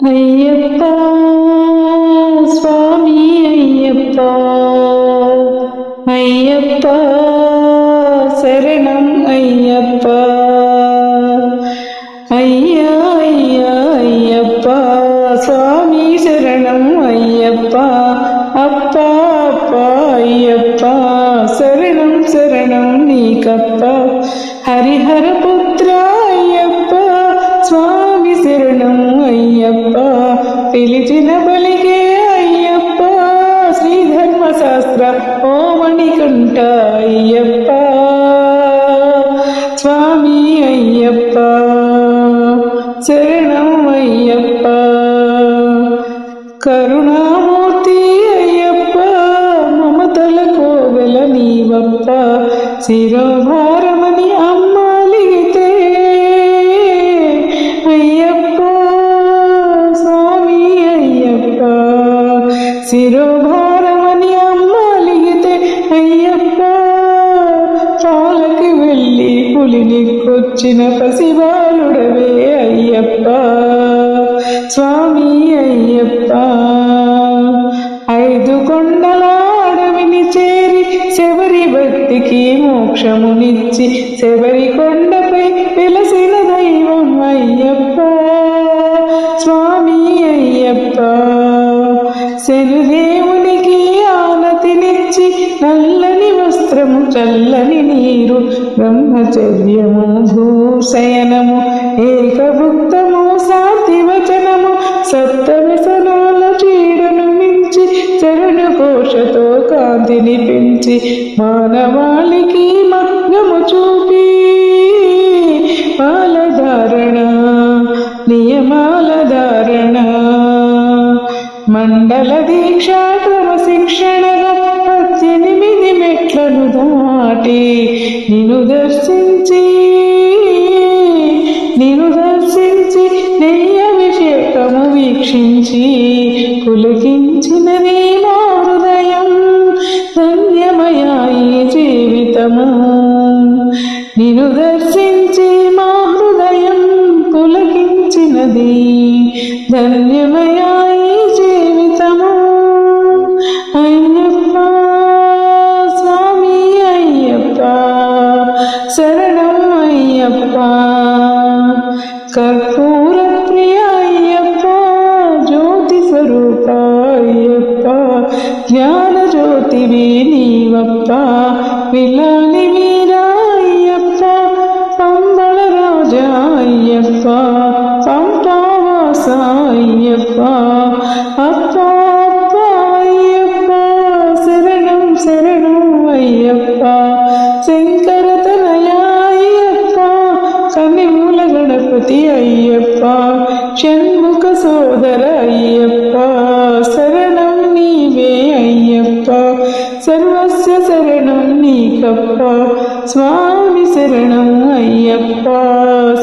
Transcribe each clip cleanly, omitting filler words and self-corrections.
అయ్యప్ప స్వామి అయ్యప్ప అయ్యప్ప శరణం అయ్యప్ప అయ్యా అయ్యా అయ్యప్ప స్వామి శరణం అయ్యప్ప అప్ప అప్ప అయ్యప్ప శరణం శరణం నీకప్ప హరిహర పుత్ర అయ్యప్ప స్వామి శరణం అయ్యప్ప పిలిచిన బలిగే అయ్యప్ప శ్రీధర్మశాస్త్ర ఓ మణికంఠ అయ్యప్ప స్వామి అయ్యప్ప శరణం అయ్యప్ప కరుణామూర్తి అయ్యప్ప మమతల కోవెల నీవప్ప శిరోభారమని అమ్మాలిగితే అయ్యప్ప స్వామి అయ్యప్ప శిరోభారమని అమ్మాలిగితే అయ్యప్ప పాలకి వెళ్ళి పులినికొచ్చిన పసిబాలుడవే అయ్యప్ప స్వామి అయ్యప్ప ఐదు కొండల అడవిని చేరి శబరి భక్తికి మోక్షమునిచ్చి శబరి కొండపై వెలసిన దైవం అయ్యప్ప స్వామి అయ్యప్ప శనిదేవునికి ఆనతినిచ్చి నల్లని వస్త్రము చల్లని నీరు బ్రహ్మచర్యము భూశయనము ఏకభుక్తము సాత్వివచనము సప్తవ్యసనాల చీడను మించి చరణ ఘోషతో కాంతిని పెంచి మానవాళికి మగ్నము చూపి మాలధారణ నియమాల ధారణ మండల దీక్షా క్రమశిక్షణగా 18 మెట్లను దాటి నిన్ను దర్శించి నెయ్యభిషేకము వీక్షించి పులకించినది నా హృదయం ధన్యమయాయి జీవితము నిన్ను దర్శించి మా హృదయం పులకించినది ధన్యమయాయి జీవితము అయ్యప్ప స్వామి అయ్యప్ప శరణం అయ్యప్ప కర్పూర ప్రియ అయ్యప్ప జ్యోతి స్వరూప అయ్యప్ప జ్ఞాన జ్యోతివి నీవప్ప విలాని వీర అయ్యప్ప పంబళ రాజా అయ్యప్ప పంపావాస అయ్యప్ప అప్ప అప్ప అయ్యప్ప శరణం శరణం అయ్యప్ప శంకర తనయ అయ్యప్ప కన్నిమూల గణపతి అయ్యప్ప షణ్ముఖ సోదర అయ్యప్ప శరణం నీవే అయ్యప్ప సర్వస్య శరణం నీకప్ప స్వామి శరణం అయ్యప్ప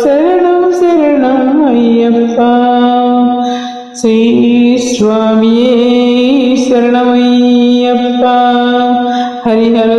శరణం శరణం అయ్యప్ప శ్రీ స్వామియే శరణమయ్యప్ప హరిహర